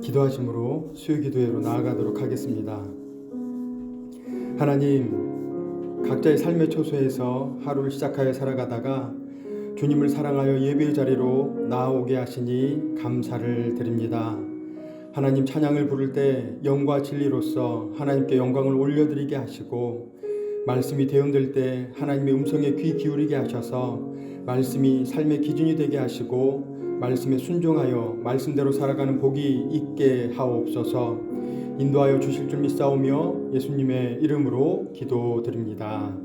기도하심으로 수요기도회로 나아가도록 하겠습니다. 하나님, 각자의 삶의 초소에서 하루를 시작하여 살아가다가 주님을 사랑하여 예배의 자리로 나아오게 하시니 감사를 드립니다. 하나님, 찬양을 부를 때 영과 진리로서 하나님께 영광을 올려드리게 하시고, 말씀이 대언될 때 하나님의 음성에 귀 기울이게 하셔서 말씀이 삶의 기준이 되게 하시고, 말씀에 순종하여 말씀대로 살아가는 복이 있게 하옵소서. 인도하여 주실 줄 믿사오며 예수님의 이름으로 기도드립니다.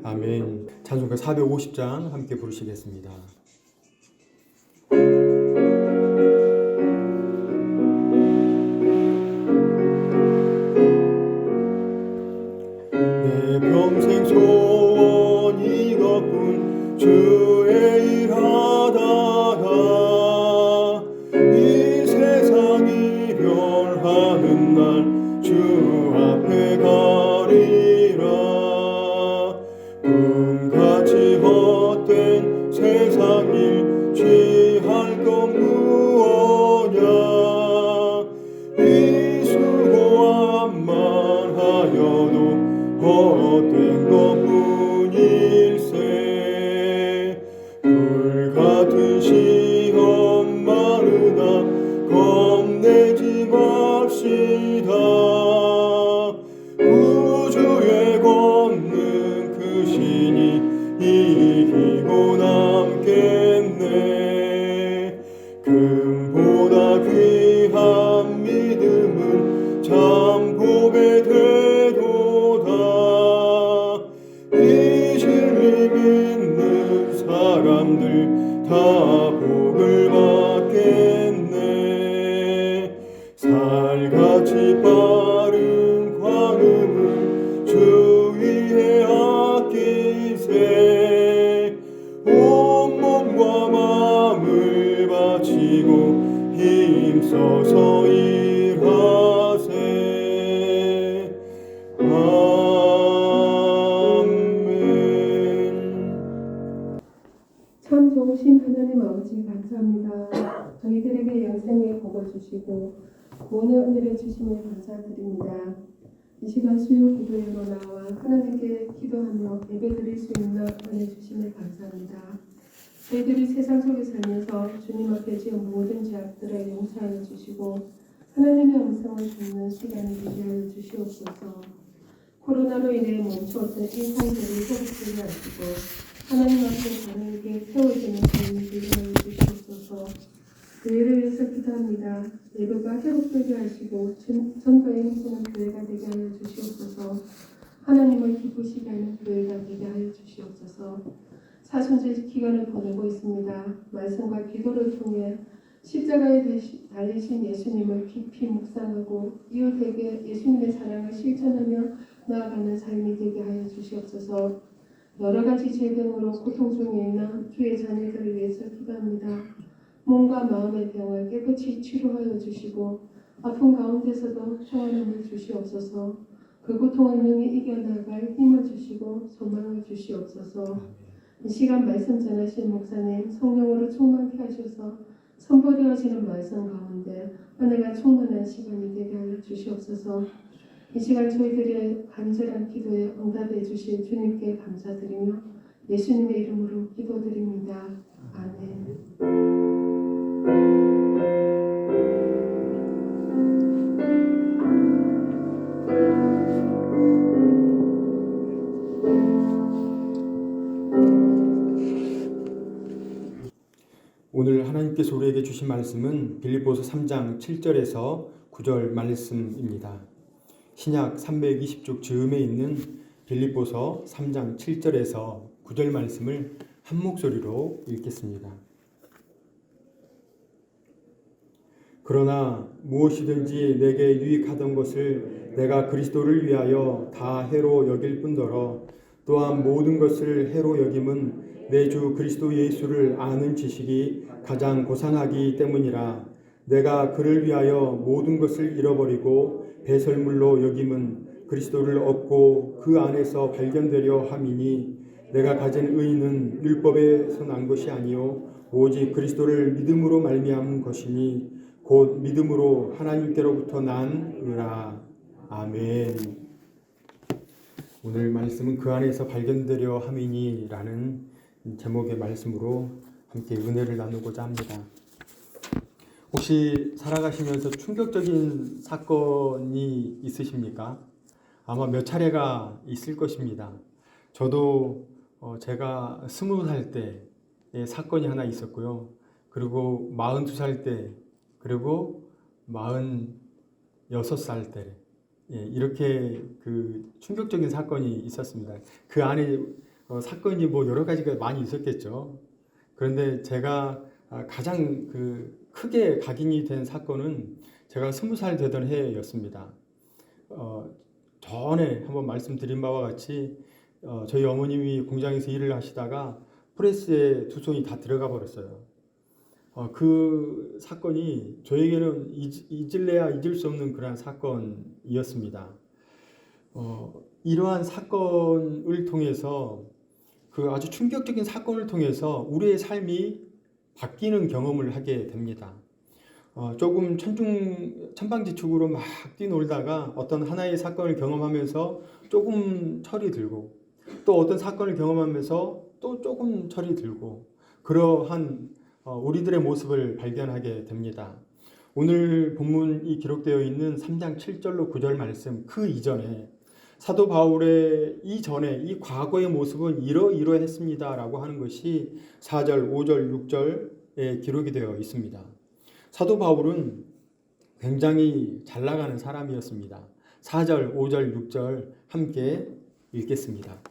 아멘. 찬송가 450장 함께 부르시겠습니다. 내 평생 소원이 가뿐 주의 일하다가 이 세상이 멸하는 날 주 앞에 가리라. 꿈같이 헛된 세상 일 취할 것 무엇냐. 이 수고함만 하여도 헛된 것뿐일세. 불같은 시험 많으나 겁내지 맙시다. 우주의 권능 그 신이 이기고 남겠네. 금보다 귀한 믿음은 참 복의 되도다. 이 진리 믿는 사람들 다 복을 받겠네. 살같이 빠른 광음은 주 위에 아끼세. 온 몸과 마음을 바치고 힘써서 일하세. 아멘. 참 좋으신 하나님 아버지 감사합니다. 저희들에게 영생의 복을 주시고 구원의 은혜를 주심에 감사드립니다. 이 시간 수요 기도회로 나와 하나님께 기도하며 예배드릴 수 있는 은혜 주심에 감사합니다. 저희들이 세상 속에 살면서 주님 앞에 지은 모든 죄악들을 용서하여 주시고 하나님의 음성을 듣는 시간이 되게 하여 주시옵소서. 코로나로 인해 멈추었던 일상들을 회복되게 하시고 하나님 앞에 바르게 세워지는 삶이 되게 하여 주시옵소서. 교회를 위해서 기도합니다. 예배가 회복되게 하시고 전도에 힘쓰는 교회가 되게 하여 주시옵소서. 하나님을 기쁘시게 하는 교회가 되게 하여 주시옵소서. 사순절 기간을 보내고 있습니다. 말씀과 기도를 통해 십자가에 달리신 예수님을 깊이 묵상하고 이웃에게 예수님의 사랑을 실천하며 나아가는 삶이 되게 하여 주시옵소서. 여러 가지 질병으로 고통 중에 있는 주의 자녀들을 위해서 기도합니다. 몸과 마음의 병을 깨끗이 치료하여 주시고 아픈 가운데서도 평안함을 주시옵소서. 그 고통을 능히 이겨나갈 힘을 주시고 소망을 주시옵소서. 이 시간 말씀 전하신 목사님 성령으로 충만케 하셔서 선포되어지는 말씀 가운데 은혜가 충만한 시간이 되게 하여 주시옵소서. 이 시간 저희들의 간절한 기도에 응답해 주신 주님께 감사드리며 예수님의 이름으로 기도드립니다. 아멘. 오늘 하나님께서 우리에게 주신 말씀은 빌립보서 3장 7절에서 9절 말씀입니다. 신약 320쪽 즈음에 있는 빌립보서 3장 7절에서 9절 말씀을 한 목소리로 읽겠습니다. 그러나 무엇이든지 내게 유익하던 것을 내가 그리스도를 위하여 다 해로 여길 뿐더러 또한 모든 것을 해로 여김은 내 주 그리스도 예수를 아는 지식이 가장 고상하기 때문이라. 내가 그를 위하여 모든 것을 잃어버리고 배설물로 여김은 그리스도를 얻고 그 안에서 발견되려 함이니 내가 가진 의는 율법에서 난 것이 아니요 오직 그리스도를 믿음으로 말미암은 것이니 곧 믿음으로 하나님께로부터 난 의라. 아멘. 오늘 말씀은 그 안에서 발견되려 함이니라는 제목의 말씀으로 함께 은혜를 나누고자 합니다. 혹시 살아가시면서 충격적인 사건이 있으십니까? 아마 몇 차례가 있을 것입니다. 저도 제가 20살 때의 사건이 하나 있었고요. 그리고 42살 때, 그리고 46살 때 이렇게 그 충격적인 사건이 있었습니다. 그 안에 사건이 뭐 여러 가지가 많이 있었겠죠. 그런데 제가 가장 크게 각인이 된 사건은 제가 20살 되던 해였습니다. 전에 한번 말씀드린 바와 같이 저희 어머님이 공장에서 일을 하시다가 프레스에 두 손이 다 들어가 버렸어요. 그 사건이 저에게는 잊을래야 잊을 수 없는 그런 사건이었습니다. 이러한 사건을 통해서 그 아주 충격적인 사건을 통해서 우리의 삶이 바뀌는 경험을 하게 됩니다. 조금 천방지축으로 막 뛰놀다가 어떤 하나의 사건을 경험하면서 조금 철이 들고 또 어떤 사건을 경험하면서 또 조금 철이 들고 그러한 우리들의 모습을 발견하게 됩니다. 오늘 본문이 기록되어 있는 3장 7절로 9절 말씀 그 이전에 사도 바울의 이전에 이 과거의 모습은 이러했습니다 라고 하는 것이 4절, 5절, 6절에 기록이 되어 있습니다. 사도 바울은 굉장히 잘 나가는 사람이었습니다. 4절, 5절, 6절 함께 읽겠습니다.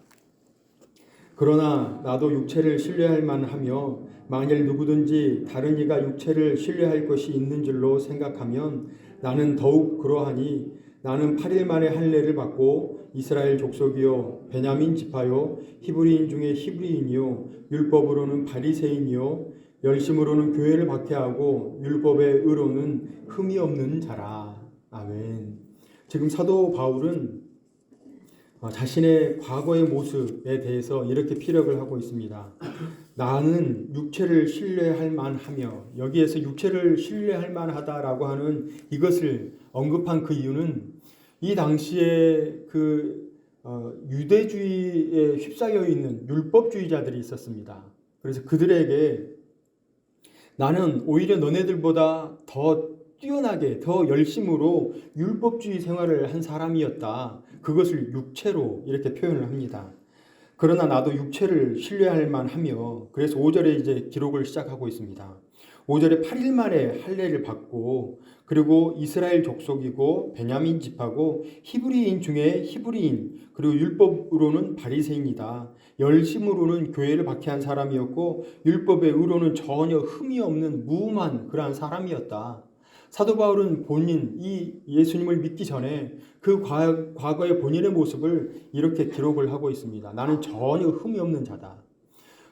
그러나 나도 육체를 신뢰할 만하며 만일 누구든지 다른 이가 육체를 신뢰할 것이 있는 줄로 생각하면 나는 더욱 그러하니 나는 8일 만에 할례를 받고 이스라엘 족속이요 베냐민 지파요 히브리인 중에 히브리인이요 율법으로는 바리새인이요 열심으로는 교회를 박해하고 율법의 의로는 흠이 없는 자라. 아멘. 지금 사도 바울은 자신의 과거의 모습에 대해서 이렇게 피력을 하고 있습니다. 나는 육체를 신뢰할 만하며, 여기에서 육체를 신뢰할 만하다라고 하는 이것을 언급한 그 이유는 이 당시에 유대주의에 휩싸여 있는 율법주의자들이 있었습니다. 그래서 그들에게 나는 오히려 너네들보다 더 뛰어나게 더 열심으로 율법주의 생활을 한 사람이었다. 그것을 육체로 이렇게 표현을 합니다. 그러나 나도 육체를 신뢰할 만하며, 그래서 5절에 이제 기록을 시작하고 있습니다. 5절에 8일 만에 할례를 받고 그리고 이스라엘 족속이고 베냐민 지파고 히브리인 중에 히브리인 그리고 율법으로는 바리새인이다. 열심으로는 교회를 박해한 사람이었고 율법의 의로는 전혀 흠이 없는 무음한 그러한 사람이었다. 사도 바울은 본인 이 예수님을 믿기 전에 그 과거의 본인의 모습을 이렇게 기록을 하고 있습니다. 나는 전혀 흠이 없는 자다.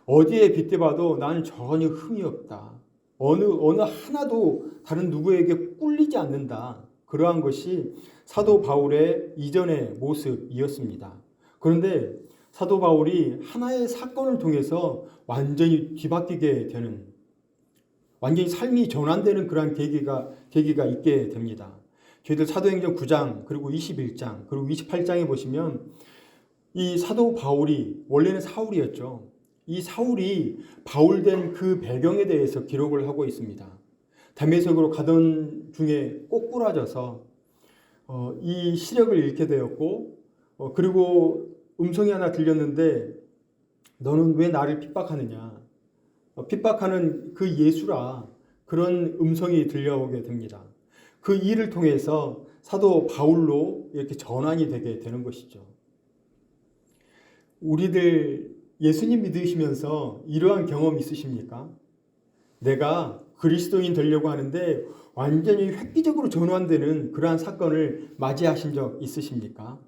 어디에 빗대봐도 나는 전혀 흠이 없다. 어느 하나도 다른 누구에게 꿀리지 않는다. 그러한 것이 사도 바울의 이전의 모습이었습니다. 그런데 사도 바울이 하나의 사건을 통해서 완전히 뒤바뀌게 되는, 완전히 삶이 전환되는 그러한 계기가 있게 됩니다. 저희들 사도행전 9장 그리고 21장 그리고 28장에 보시면 이 사도 바울이 원래는 사울이었죠. 이 사울이 바울된 그 배경에 대해서 기록을 하고 있습니다. 다메섹으로 가던 중에 꼬꾸라져서 이 시력을 잃게 되었고 그리고 음성이 하나 들렸는데 너는 왜 나를 핍박하느냐. 핍박하는 그 예수라, 그런 음성이 들려오게 됩니다. 그 일을 통해서 사도 바울로 이렇게 전환이 되게 되는 것이죠. 우리들 예수님 믿으시면서 이러한 경험 있으십니까? 내가 그리스도인 되려고 하는데 완전히 획기적으로 전환되는 그러한 사건을 맞이하신 적 있으십니까?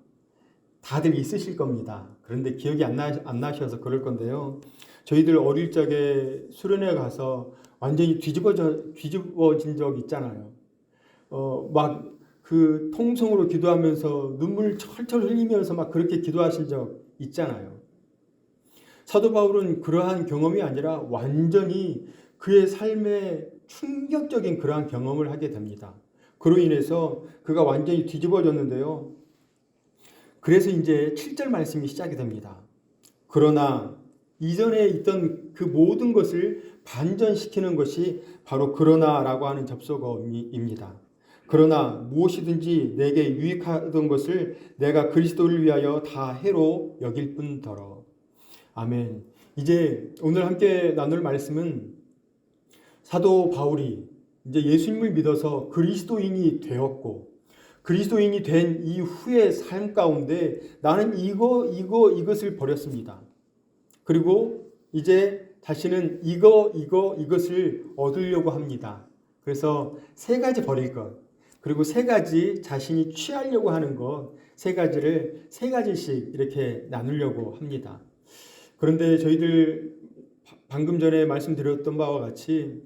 다들 있으실 겁니다. 그런데 기억이 안 나셔서 그럴 건데요. 저희들 어릴 적에 수련회 가서 완전히 뒤집어진 적 있잖아요. 막 그 통성으로 기도하면서 눈물 철철 흘리면서 막 그렇게 기도하신 적 있잖아요. 사도 바울은 그러한 경험이 아니라 완전히 그의 삶의 충격적인 그러한 경험을 하게 됩니다. 그로 인해서 그가 완전히 뒤집어졌는데요. 그래서 이제 7절 말씀이 시작이 됩니다. 그러나 이전에 있던 그 모든 것을 반전시키는 것이 바로 그러나라고 하는 접속어입니다. 그러나 무엇이든지 내게 유익하던 것을 내가 그리스도를 위하여 다 해로 여길 뿐더러. 아멘. 이제 오늘 함께 나눌 말씀은 사도 바울이 이제 예수님을 믿어서 그리스도인이 되었고 그리스도인이 된 이후의 삶 가운데 나는 이것을 버렸습니다. 그리고 이제 자신은 이것을 얻으려고 합니다. 그래서 세 가지 버릴 것, 그리고 세 가지 자신이 취하려고 하는 것, 세 가지씩 이렇게 나누려고 합니다. 그런데 저희들 방금 전에 말씀드렸던 바와 같이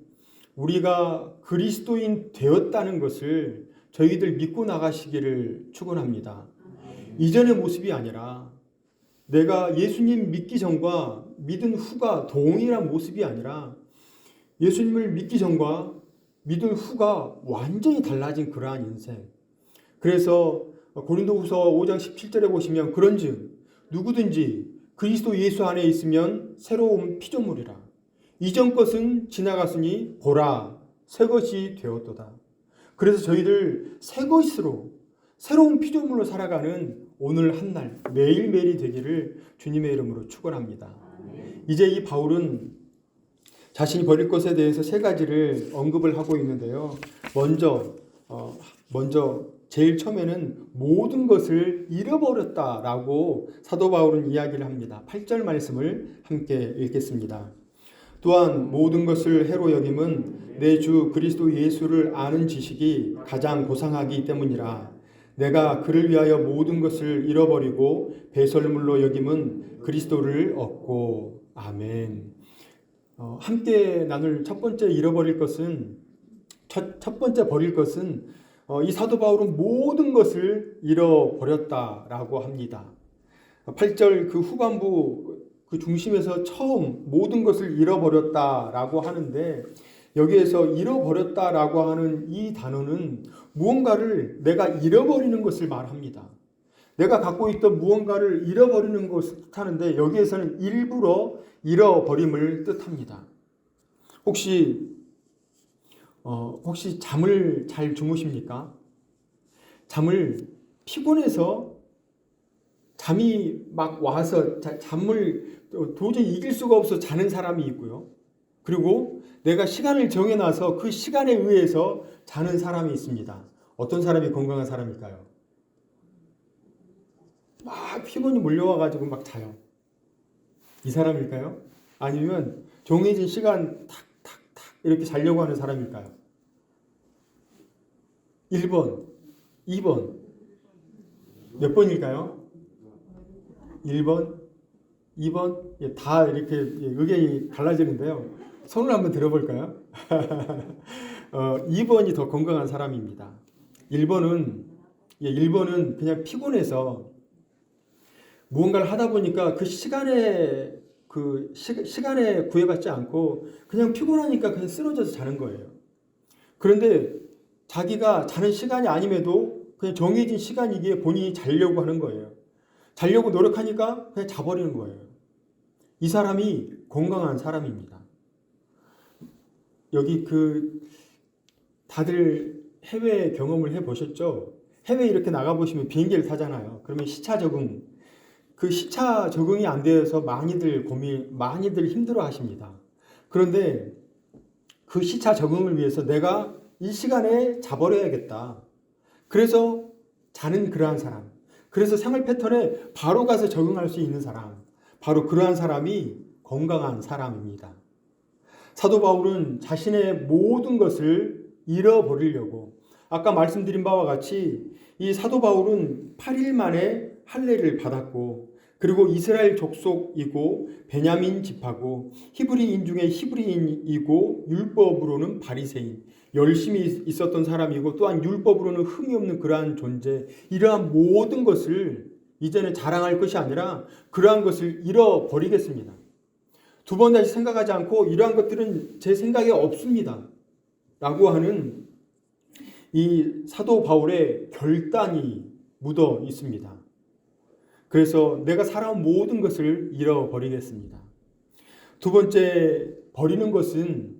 우리가 그리스도인 되었다는 것을 저희들 믿고 나가시기를 축원합니다. 이전의 모습이 아니라 내가 예수님 믿기 전과 믿은 후가 동일한 모습이 아니라 예수님을 믿기 전과 믿은 후가 완전히 달라진 그러한 인생. 그래서 고린도후서 5장 17절에 보시면 그런즉 누구든지 그리스도 예수 안에 있으면 새로운 피조물이라. 이전 것은 지나갔으니 보라 새 것이 되었도다. 그래서 저희들 새 것으로 새로운 피조물로 살아가는 오늘 한날 매일매일이 되기를 주님의 이름으로 축원합니다. 이제 이 바울은 자신이 버릴 것에 대해서 세 가지를 언급을 하고 있는데요. 먼저 제일 처음에는 모든 것을 잃어버렸다라고 사도 바울은 이야기를 합니다. 8절 말씀을 함께 읽겠습니다. 또한 모든 것을 해로 여김은 내 주 그리스도 예수를 아는 지식이 가장 고상하기 때문이라. 내가 그를 위하여 모든 것을 잃어버리고 배설물로 여김은 그리스도를 얻고. 아멘. 함께 나눌 첫 번째 잃어버릴 것은 첫 번째 버릴 것은 이 사도 바울은 모든 것을 잃어버렸다라고 합니다. 8절 그 후반부 그 중심에서 처음 모든 것을 잃어버렸다라고 하는데 여기에서 잃어버렸다라고 하는 이 단어는 무언가를 내가 잃어버리는 것을 말합니다. 내가 갖고 있던 무언가를 잃어버리는 것을 뜻하는데 여기에서는 일부러 잃어버림을 뜻합니다. 혹시 잠을 잘 주무십니까? 잠을 피곤해서 잠이 막 와서 잠을 도저히 이길 수가 없어 자는 사람이 있고요. 그리고 내가 시간을 정해놔서 그 시간에 의해서 자는 사람이 있습니다. 어떤 사람이 건강한 사람일까요? 막 피곤이 몰려와가지고 막 자요. 이 사람일까요? 아니면 정해진 시간 탁탁탁 이렇게 자려고 하는 사람일까요? 1번, 2번 몇 번일까요? 1번, 2번 다 이렇게 의견이 갈라지는데요. 손을 한번 들어볼까요? 2번이 더 건강한 사람입니다. 1번은 그냥 피곤해서 무언가를 하다 보니까 그 시간에 구애받지 않고 그냥 피곤하니까 그냥 쓰러져서 자는 거예요. 그런데 자기가 자는 시간이 아님에도 그냥 정해진 시간이기에 본인이 자려고 하는 거예요. 자려고 노력하니까 그냥 자버리는 거예요. 이 사람이 건강한 사람입니다. 여기 다들 해외 경험을 해보셨죠? 해외 이렇게 나가보시면 비행기를 타잖아요. 그러면 시차 적응. 그 시차 적응이 안 되어서 많이들 힘들어 하십니다. 그런데 그 시차 적응을 위해서 내가 이 시간에 자버려야겠다. 그래서 자는 그러한 사람. 그래서 생활 패턴에 바로 가서 적응할 수 있는 사람. 바로 그러한 사람이 건강한 사람입니다. 사도 바울은 자신의 모든 것을 잃어버리려고 아까 말씀드린 바와 같이 이 사도 바울은 8일 만에 할례를 받았고 그리고 이스라엘 족속이고 베냐민 지파고 히브리인 중에 히브리인이고 율법으로는 바리새인 열심히 있었던 사람이고 또한 율법으로는 흠이 없는 그러한 존재 이러한 모든 것을 이제는 자랑할 것이 아니라 그러한 것을 잃어버리겠습니다. 두 번 다시 생각하지 않고 이러한 것들은 제 생각에 없습니다. 하는 이 사도 바울의 결단이 묻어 있습니다. 그래서 내가 살아온 모든 것을 잃어버리겠습니다. 두 번째, 버리는 것은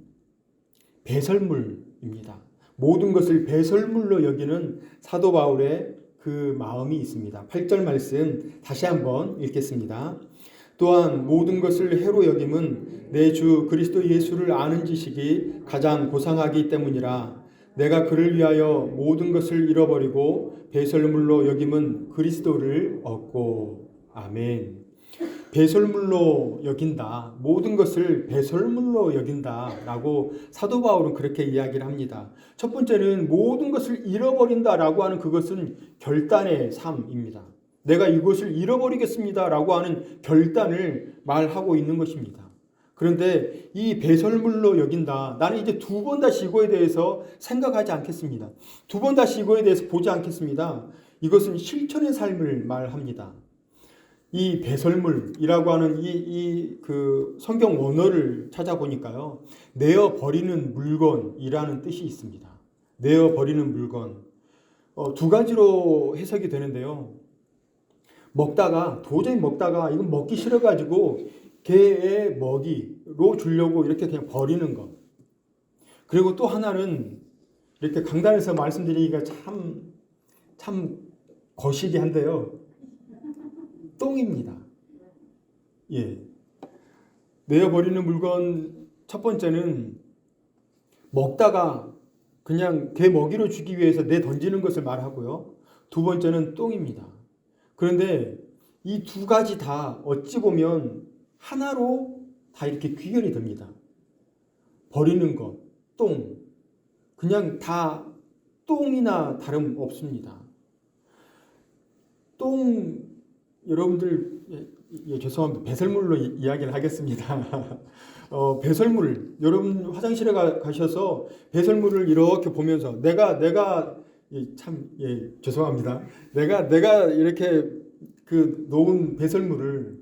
배설물입니다. 모든 것을 배설물로 여기는 사도 바울의 그 마음이 있습니다. 8절 말씀 다시 한번 읽겠습니다. 또한 모든 것을 해로 여김은 내 주 그리스도 예수를 아는 지식이 가장 고상하기 때문이라. 내가 그를 위하여 모든 것을 잃어버리고 배설물로 여김은 그리스도를 얻고. 아멘. 배설물로 여긴다. 모든 것을 배설물로 여긴다라고 사도 바울은 그렇게 이야기를 합니다. 첫 번째는 모든 것을 잃어버린다라고 하는 그것은 결단의 삶입니다. 내가 이것을 잃어버리겠습니다라고 하는 결단을 말하고 있는 것입니다. 그런데 이 배설물로 여긴다. 나는 이제 두 번 다시 이거에 대해서 생각하지 않겠습니다. 두 번 다시 이거에 대해서 보지 않겠습니다. 이것은 실천의 삶을 말합니다. 이 배설물이라고 하는 그 성경 원어를 찾아보니까요, 내어 버리는 물건이라는 뜻이 있습니다. 내어 버리는 물건. 두 가지로 해석이 되는데요. 도저히 먹다가 이건 먹기 싫어가지고 개의 먹이로 주려고 이렇게 그냥 버리는 것. 그리고 또 하나는 이렇게 강단에서 말씀드리기가 참 거시기 한데요. 똥입니다. 예. 내어버리는 물건 첫 번째는 먹다가 그냥 개 먹이로 주기 위해서 던지는 것을 말하고요. 두 번째는 똥입니다. 그런데 이 두 가지 다 어찌 보면 하나로 다 이렇게 귀결이 됩니다. 버리는 것, 똥. 그냥 다 똥이나 다름없습니다. 똥, 여러분들, 죄송합니다. 배설물로 이야기를 하겠습니다. 배설물, 여러분 화장실에 가셔서 배설물을 이렇게 보면서 죄송합니다. 내가 이렇게 그 놓은 배설물을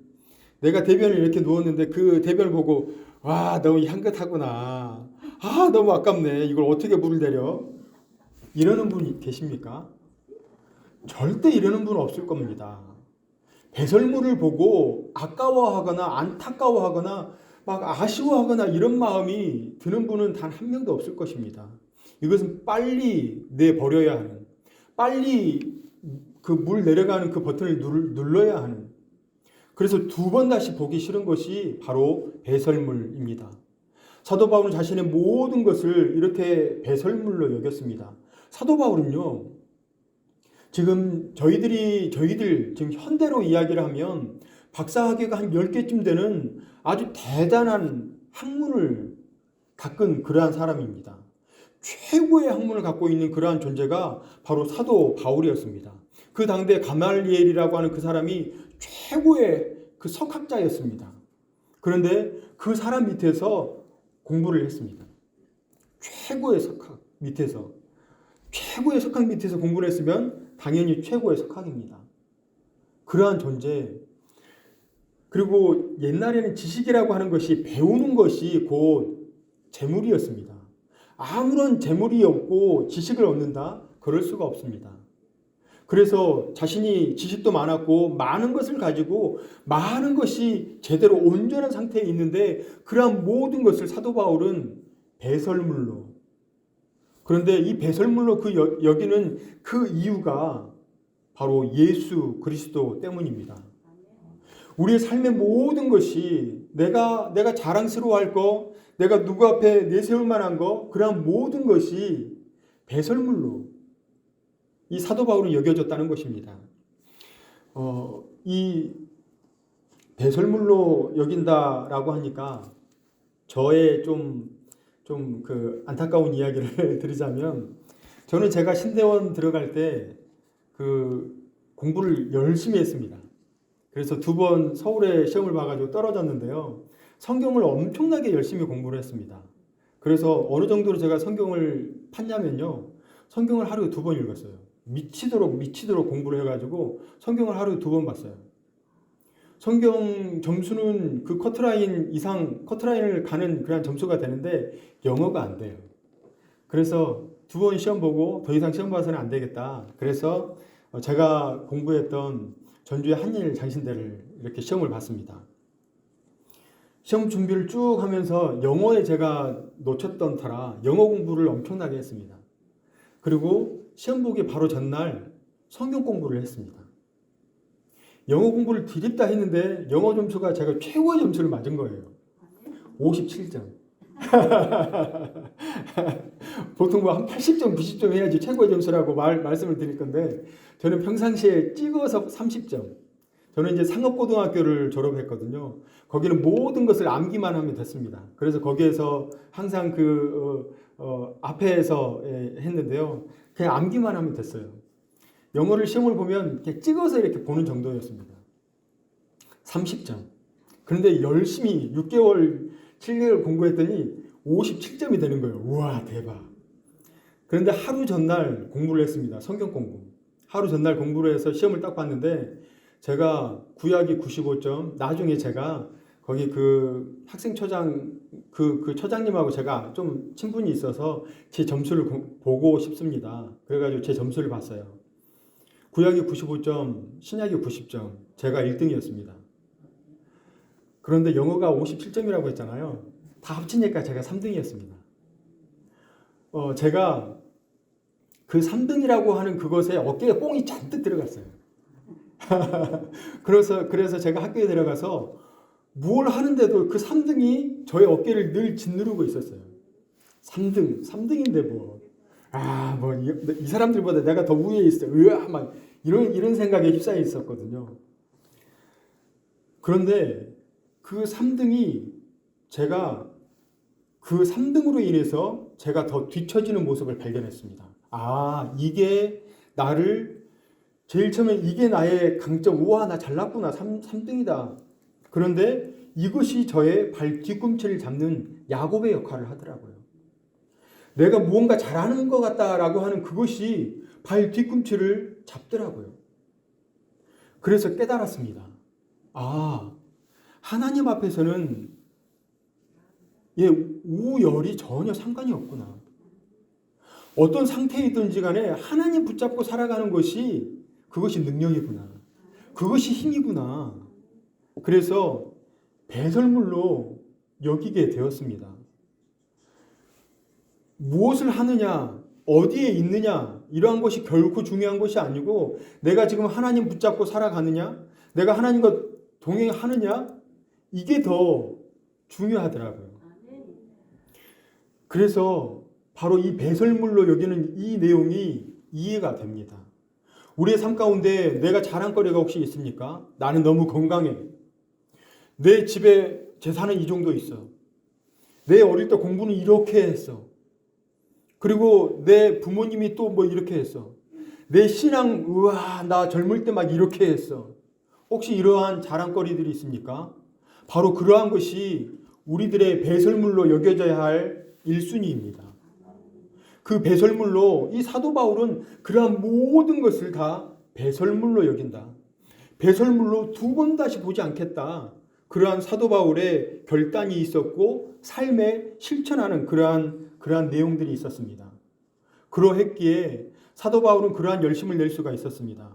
내가 대변을 이렇게 놓았는데 그 대변을 보고 와, 너무 향긋하구나. 아, 너무 아깝네. 이걸 어떻게 물을 내려? 이러는 분이 계십니까? 절대 이러는 분은 없을 겁니다. 배설물을 보고 아까워하거나 안타까워하거나 막 아쉬워하거나 이런 마음이 드는 분은 단 한 명도 없을 것입니다. 이것은 빨리 내버려야 하는, 빨리 그 물 내려가는 그 버튼을 눌러야 하는, 그래서 두 번 다시 보기 싫은 것이 바로 배설물입니다. 사도 바울은 자신의 모든 것을 이렇게 배설물로 여겼습니다. 사도 바울은요, 지금 저희들 지금 현대로 이야기를 하면 박사학위가 한 10개쯤 되는 아주 대단한 학문을 닦은 그러한 사람입니다. 최고의 학문을 갖고 있는 그러한 존재가 바로 사도 바울이었습니다. 그 당대 가말리엘이라고 하는 그 사람이 최고의 그 석학자였습니다. 그런데 그 사람 밑에서 공부를 했습니다. 최고의 석학 밑에서 공부를 했으면 당연히 최고의 석학입니다. 그러한 존재. 그리고 옛날에는 지식이라고 하는 것이 배우는 것이 곧 재물이었습니다. 아무런 재물이 없고 지식을 얻는다? 그럴 수가 없습니다. 그래서 자신이 지식도 많았고 많은 것을 가지고 많은 것이 제대로 온전한 상태에 있는데 그러한 모든 것을 사도 바울은 배설물로, 그런데 이 배설물로 여기는 그 이유가 바로 예수 그리스도 때문입니다. 우리의 삶의 모든 것이 내가 자랑스러워할 거, 내가 누구 앞에 내세울 만한 거, 그러한 모든 것이 배설물로 이 사도 바울은 여겨졌다는 것입니다. 이 배설물로 여긴다라고 하니까 저의 좀 그 안타까운 이야기를 드리자면, 저는 제가 신대원 들어갈 때 그 공부를 열심히 했습니다. 그래서 2번 서울에 시험을 봐가지고 떨어졌는데요. 성경을 엄청나게 열심히 공부를 했습니다. 그래서 어느 정도로 제가 성경을 팠냐면요. 성경을 하루에 2번 읽었어요. 미치도록 공부를 해가지고 성경을 하루에 2번 봤어요. 성경 점수는 그 커트라인을 가는 그런 점수가 되는데 영어가 안 돼요. 그래서 2번 시험 보고 더 이상 시험 봐서는 안 되겠다. 그래서 제가 공부했던 전주의 한일 장신대를 이렇게 시험을 봤습니다. 시험 준비를 쭉 하면서 영어에 제가 놓쳤던 터라 영어 공부를 엄청나게 했습니다. 그리고 시험 보기 바로 전날 성경 공부를 했습니다. 영어 공부를 드립다 했는데 영어 점수가 제가 최고의 점수를 맞은 거예요. 57점. 보통 뭐 한 80점, 90점 해야지 최고의 점수라고 말씀을 드릴 건데 저는 평상시에 찍어서 30점. 저는 이제 상업고등학교를 졸업했거든요. 거기는 모든 것을 암기만 하면 됐습니다. 그래서 거기에서 항상 앞에서 했는데요. 그냥 암기만 하면 됐어요. 영어를 시험을 보면 이렇게 찍어서 이렇게 보는 정도였습니다. 30점. 그런데 열심히 6개월, 7개월 공부했더니 57점이 되는 거예요. 우와, 대박. 그런데 하루 전날 공부를 했습니다. 성경 공부. 하루 전날 공부를 해서 시험을 딱 봤는데 제가 구약이 95점, 나중에 제가 거기 그 학생처장 그 처장님하고 제가 좀 친분이 있어서 제 점수를 보고 싶습니다. 그래가지고 제 점수를 봤어요. 구약이 95점, 신약이 90점, 제가 1등이었습니다. 그런데 영어가 57점이라고 했잖아요. 다 합치니까 제가 3등이었습니다. 제가 그 3등이라고 하는 그것에 어깨에 뽕이 잔뜩 들어갔어요. 그래서 제가 학교에 들어가서 뭘 하는데도 그 3등이 저의 어깨를 늘 짓누르고 있었어요. 3등인데 뭐. 이 사람들보다 내가 더 위에 있어. 막 이런 생각에 휩싸여 있었거든요. 그런데 그 3등이 제가 그 3등으로 인해서 제가 더 뒤처지는 모습을 발견했습니다. 이게 나를 제일 처음에 이게 나의 강점. 우와, 나 잘났구나. 3등이다. 그런데 이것이 저의 발 뒤꿈치를 잡는 야곱의 역할을 하더라고요. 내가 무언가 잘하는 것 같다라고 하는 그것이 발 뒤꿈치를 잡더라고요. 그래서 깨달았습니다. 하나님 앞에서는 우열이 전혀 상관이 없구나. 어떤 상태에 있든지 간에 하나님 붙잡고 살아가는 것이 그것이 능력이구나. 그것이 힘이구나. 그래서 배설물로 여기게 되었습니다. 무엇을 하느냐, 어디에 있느냐, 이러한 것이 결코 중요한 것이 아니고 내가 지금 하나님 붙잡고 살아가느냐, 내가 하나님과 동행하느냐, 이게 더 중요하더라고요. 그래서 바로 이 배설물로 여기는 이 내용이 이해가 됩니다. 우리의 삶 가운데 내가 자랑거리가 혹시 있습니까? 나는 너무 건강해. 내 집에 재산은 이 정도 있어. 내 어릴 때 공부는 이렇게 했어. 그리고 내 부모님이 또 뭐 이렇게 했어. 내 신앙, 나 젊을 때 막 이렇게 했어. 혹시 이러한 자랑거리들이 있습니까? 바로 그러한 것이 우리들의 배설물로 여겨져야 할 1순위입니다. 그 배설물로 이 사도 바울은 그러한 모든 것을 다 배설물로 여긴다. 배설물로 2번 다시 보지 않겠다. 그러한 사도 바울의 결단이 있었고 삶에 실천하는 그러한 내용들이 있었습니다. 그러했기에 사도 바울은 그러한 열심을 낼 수가 있었습니다.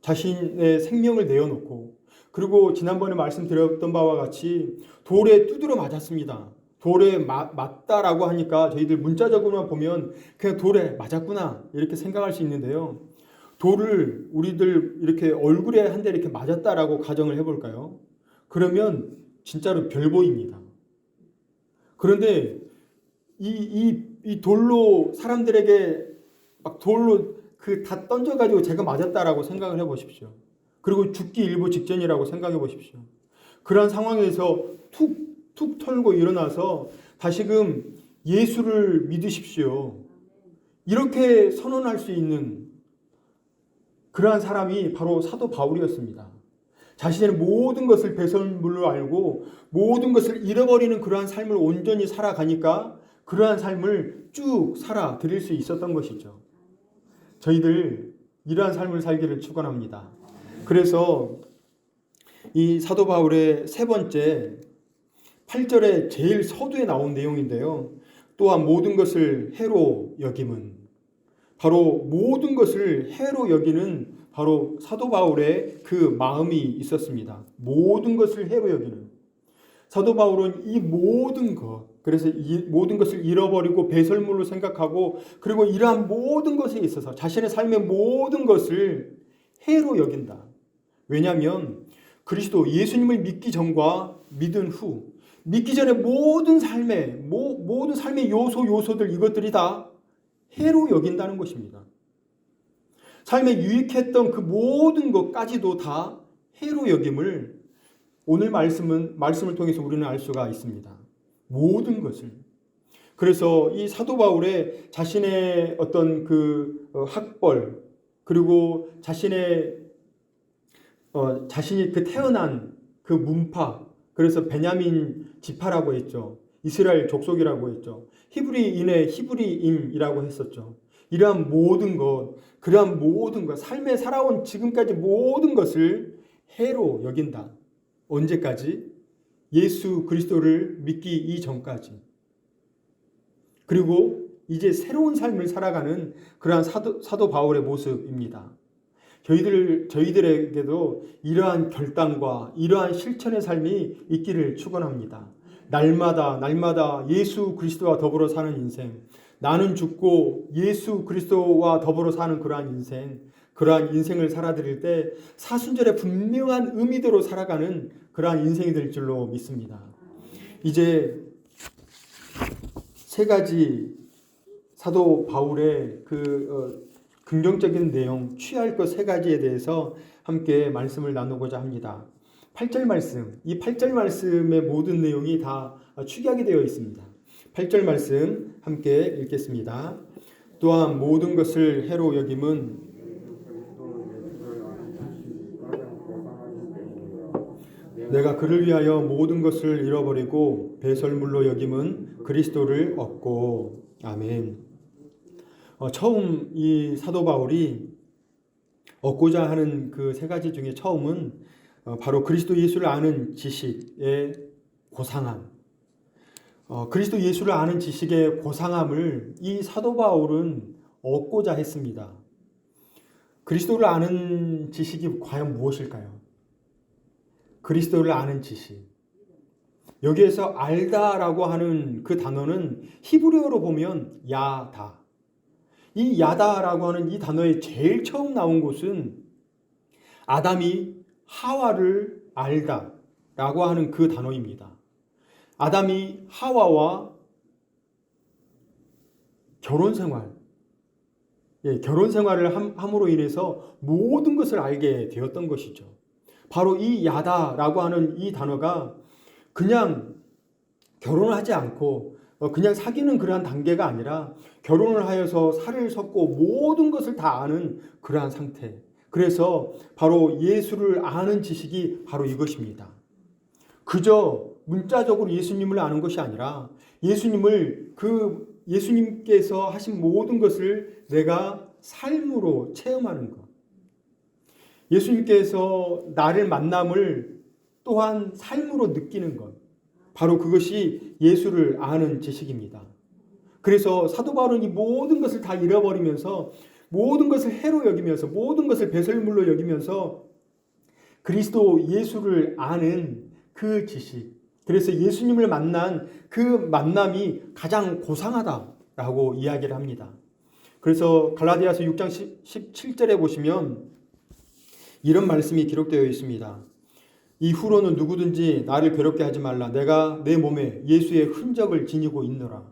자신의 생명을 내어놓고 그리고 지난번에 말씀드렸던 바와 같이 돌에 두드려 맞았습니다. 돌에 맞다라고 하니까 저희들 문자적으로만 보면 그냥 돌에 맞았구나 이렇게 생각할 수 있는데요. 돌을 우리들 이렇게 얼굴에 한 대 이렇게 맞았다라고 가정을 해볼까요? 그러면 진짜로 별 보입니다. 그런데 이 돌로 사람들에게 막 돌로 다 던져가지고 제가 맞았다라고 생각을 해보십시오. 그리고 죽기 일보 직전이라고 생각해 보십시오. 그런 상황에서 툭 털고 일어나서 다시금 예수를 믿으십시오. 이렇게 선언할 수 있는 그러한 사람이 바로 사도 바울이었습니다. 자신의 모든 것을 배설물로 알고 모든 것을 잃어버리는 그러한 삶을 온전히 살아가니까 그러한 삶을 쭉 살아 드릴 수 있었던 것이죠. 저희들 이러한 삶을 살기를 축원합니다. 그래서 이 사도 바울의 세 번째 8절에 제일 서두에 나온 내용인데요. 또한 모든 것을 해로 여김은, 바로 모든 것을 해로 여기는 바로 사도 바울의 그 마음이 있었습니다. 모든 것을 해로 여기는. 사도 바울은 이 모든 것, 그래서 이 모든 것을 잃어버리고 배설물로 생각하고, 그리고 이러한 모든 것에 있어서 자신의 삶의 모든 것을 해로 여긴다. 왜냐하면 그리스도 예수님을 믿기 전과 믿은 후, 믿기 전에 모든 삶의 요소들, 이것들이 다 해로 여긴다는 것입니다. 삶에 유익했던 그 모든 것까지도 다 해로 여김을 오늘 말씀을 통해서 우리는 알 수가 있습니다. 모든 것을. 그래서 이 사도 바울의 자신의 어떤 그 학벌, 그리고 자신이 그 태어난 그 문파, 그래서 베냐민 지파라고 했죠. 이스라엘 족속이라고 했죠. 히브리인의 히브리인이라고 했었죠. 이러한 모든 것, 그러한 모든 것, 삶에 살아온 지금까지 모든 것을 해로 여긴다. 언제까지? 예수 그리스도를 믿기 이전까지. 그리고 이제 새로운 삶을 살아가는 그러한 사도 바울의 모습입니다. 저희들에게도 이러한 결단과 이러한 실천의 삶이 있기를 축원합니다. 날마다 예수 그리스도와 더불어 사는 인생, 나는 죽고 예수 그리스도와 더불어 사는 그러한 인생을 살아드릴 때 사순절의 분명한 의미대로 살아가는 그러한 인생이 될 줄로 믿습니다. 이제 세 가지 사도 바울의 긍정적인 내용, 취할 것 세 가지에 대해서 함께 말씀을 나누고자 합니다. 8절 말씀, 이 8절 말씀의 모든 내용이 다 축약이 되어 있습니다. 8절 말씀 함께 읽겠습니다. 또한 모든 것을 해로 여김은 내가 그를 위하여 모든 것을 잃어버리고 배설물로 여김은 그리스도를 얻고. 아멘. 처음 이 사도 바울이 얻고자 하는 그 세 가지 중에 처음은 바로 그리스도 예수를 아는 지식의 고상함. 그리스도 예수를 아는 지식의 고상함을 이 사도 바울은 얻고자 했습니다. 그리스도를 아는 지식이 과연 무엇일까요? 그리스도를 아는 지식. 여기에서 알다라고 하는 그 단어는 히브리어로 보면 야다. 이 야다라고 하는 이 단어의 제일 처음 나온 곳은 아담이 하와를 알다라고 하는 그 단어입니다. 아담이 하와와 결혼 생활을 함으로 인해서 모든 것을 알게 되었던 것이죠. 바로 이 야다라고 하는 이 단어가 그냥 결혼을 하지 않고 그냥 사귀는 그러한 단계가 아니라 결혼을 하여서 살을 섞고 모든 것을 다 아는 그러한 상태. 그래서 바로 예수를 아는 지식이 바로 이것입니다. 그저 문자적으로 예수님을 아는 것이 아니라 예수님께서 하신 모든 것을 내가 삶으로 체험하는 것. 예수님께서 나를 만남을 또한 삶으로 느끼는 것. 바로 그것이 예수를 아는 지식입니다. 그래서 사도 바울은 이 모든 것을 다 잃어버리면서 모든 것을 해로 여기면서 모든 것을 배설물로 여기면서 그리스도 예수를 아는 그 지식. 그래서 예수님을 만난 그 만남이 가장 고상하다라고 이야기를 합니다. 그래서 갈라디아서 6장 17절에 보시면 이런 말씀이 기록되어 있습니다. 이후로는 누구든지 나를 괴롭게 하지 말라. 내가 내 몸에 예수의 흔적을 지니고 있노라.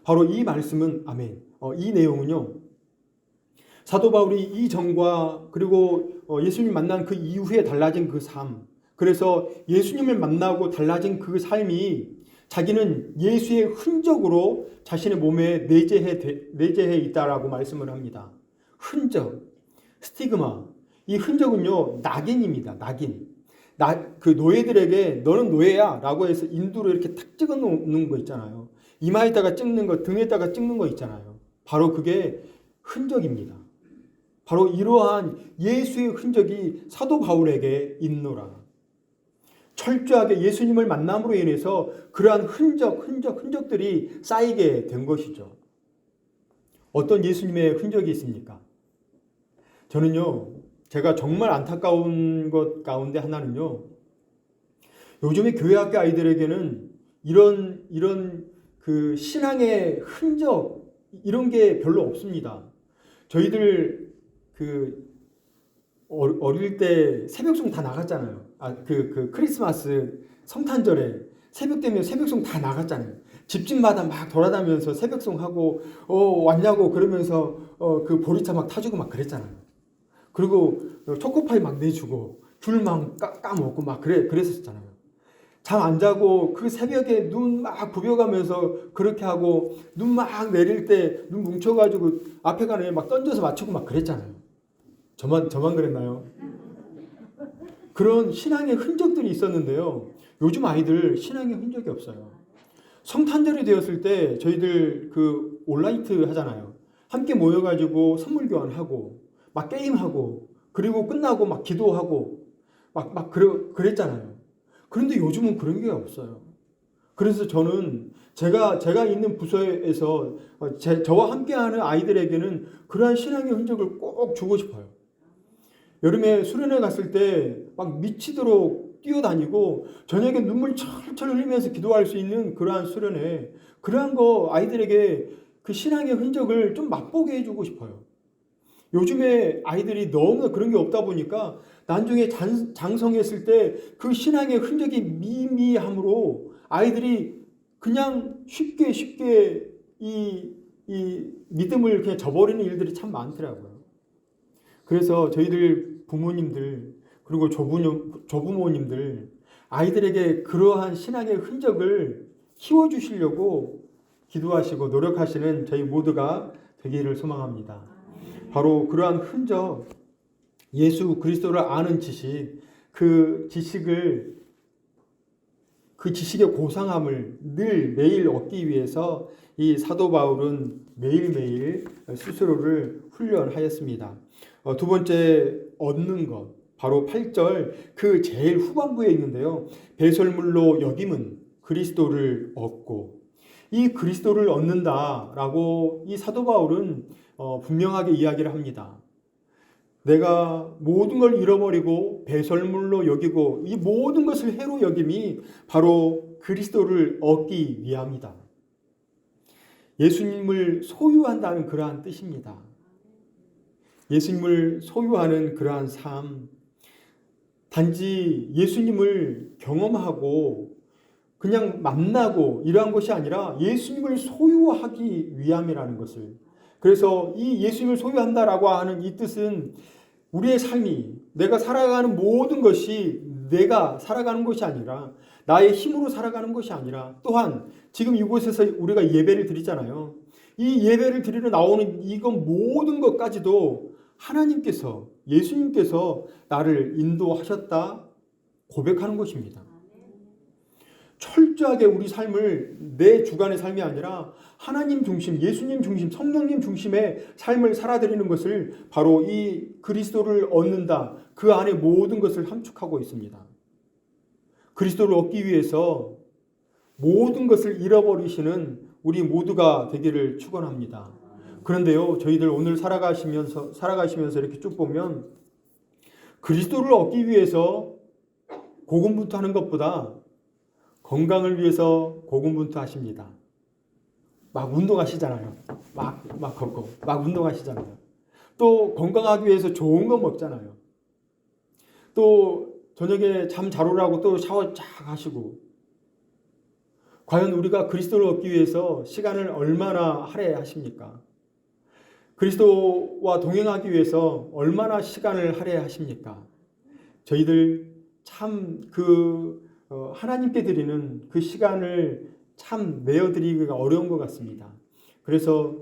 바로 이 말씀은 아멘. 이 내용은요. 사도 바울이 이전과 그리고 예수님 만난 그 이후에 달라진 그 삶. 그래서 예수님을 만나고 달라진 그 삶이 자기는 예수의 흔적으로 자신의 몸에 내재해 있다라고 말씀을 합니다. 흔적, 스티그마. 이 흔적은요, 낙인입니다. 낙인. 그 노예들에게 너는 노예야 라고 해서 인두로 이렇게 탁 찍어 놓는 거 있잖아요. 이마에다가 찍는 거, 등에다가 찍는 거 있잖아요. 바로 그게 흔적입니다. 바로 이러한 예수의 흔적이 사도 바울에게 있노라. 철저하게 예수님을 만남으로 인해서 그러한 흔적들이 쌓이게 된 것이죠. 어떤 예수님의 흔적이 있습니까? 저는요, 제가 정말 안타까운 것 가운데 하나는요, 요즘에 교회학교 아이들에게는 이런 그 신앙의 흔적, 이런 게 별로 없습니다. 저희들 어릴 때 새벽송 다 나갔잖아요. 그 크리스마스 성탄절에 새벽 되면 새벽송 다 나갔잖아요. 집집마다 막 돌아다니면서 새벽송 하고 왔냐고 그러면서 그 보리차 막 타주고 막 그랬잖아요. 그리고 초코파이 막 내주고 귤 막 까먹고 막 그랬었잖아요. 잠 안 자고 그 새벽에 눈 막 부벼가면서 그렇게 하고 눈 막 내릴 때 눈 뭉쳐가지고 앞에 가는 애 막 던져서 맞추고 막 그랬잖아요. 저만 그랬나요? 그런 신앙의 흔적들이 있었는데요. 요즘 아이들 신앙의 흔적이 없어요. 성탄절이 되었을 때 저희들 그 온라이트 하잖아요. 함께 모여가지고 선물 교환하고 막 게임하고 그리고 끝나고 막 기도하고 그랬잖아요. 그런데 요즘은 그런 게 없어요. 그래서 저는 제가 있는 부서에서 저와 함께하는 아이들에게는 그러한 신앙의 흔적을 꼭 주고 싶어요. 여름에 수련회 갔을 때 막 미치도록 뛰어다니고 저녁에 눈물 철철 흘리면서 기도할 수 있는 그러한 수련회, 그러한 거 아이들에게 그 신앙의 흔적을 좀 맛보게 해주고 싶어요. 요즘에 아이들이 너무 그런 게 없다 보니까 나중에 장성했을 때 그 신앙의 흔적이 미미함으로 아이들이 그냥 쉽게 이 믿음을 그냥 저버리는 일들이 참 많더라고요. 그래서 저희들 부모님들 그리고 조부모님들 아이들에게 그러한 신앙의 흔적을 키워주시려고 기도하시고 노력하시는 저희 모두가 되기를 소망합니다. 바로 그러한 흔적, 예수 그리스도를 아는 지식, 그 지식의 고상함을 매일 얻기 위해서 이 사도 바울은 매일매일 스스로를 훈련하였습니다. 두 번째 얻는 것, 바로 8절 그 제일 후반부에 있는데요. 배설물로 여김은 그리스도를 얻고, 이 그리스도를 얻는다라고 이 사도 바울은 분명하게 이야기를 합니다. 내가 모든 걸 잃어버리고 배설물로 여기고 이 모든 것을 해로 여김이 바로 그리스도를 얻기 위함이다. 예수님을 소유한다는 그러한 뜻입니다. 예수님을 소유하는 그러한 삶, 단지 예수님을 경험하고 그냥 만나고 이러한 것이 아니라 예수님을 소유하기 위함이라는 것을, 그래서 이 예수님을 소유한다라고 하는 이 뜻은 우리의 삶이, 내가 살아가는 모든 것이 내가 살아가는 것이 아니라 나의 힘으로 살아가는 것이 아니라, 또한 지금 이곳에서 우리가 예배를 드리잖아요. 이 예배를 드리러 나오는 이건 모든 것까지도 하나님께서, 예수님께서 나를 인도하셨다 고백하는 것입니다. 철저하게 우리 삶을 내 주관의 삶이 아니라 하나님 중심, 예수님 중심, 성령님 중심의 삶을 살아드리는 것을 바로 이 그리스도를 얻는다, 그 안에 모든 것을 함축하고 있습니다. 그리스도를 얻기 위해서 모든 것을 잃어버리시는 우리 모두가 되기를 축원합니다. 그런데요, 저희들 오늘 살아가시면서 이렇게 쭉 보면 그리스도를 얻기 위해서 고군분투하는 것보다 건강을 위해서 고군분투하십니다. 막 운동하시잖아요. 막 걷고 막 운동하시잖아요. 또 건강하기 위해서 좋은 거 먹잖아요. 또 저녁에 잠 잘 오라고 또 샤워 쫙 하시고. 과연 우리가 그리스도를 얻기 위해서 시간을 얼마나 할애하십니까? 그리스도와 동행하기 위해서 얼마나 시간을 할애하십니까? 저희들 참 하나님께 드리는 그 시간을 참 내어드리기가 어려운 것 같습니다. 그래서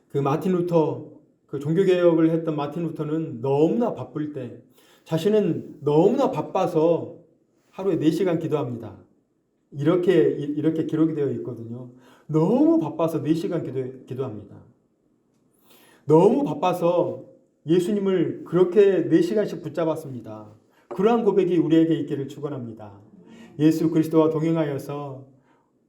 그 마틴 루터, 그 종교개혁을 했던 마틴 루터는 너무나 바쁠 때, 자신은 너무나 바빠서 하루에 4시간 기도합니다. 이렇게 기록이 되어 있거든요. 너무 바빠서 4시간 기도합니다. 너무 바빠서 예수님을 그렇게 4시간씩 붙잡았습니다. 그러한 고백이 우리에게 있기를 축원합니다. 예수 그리스도와 동행하여서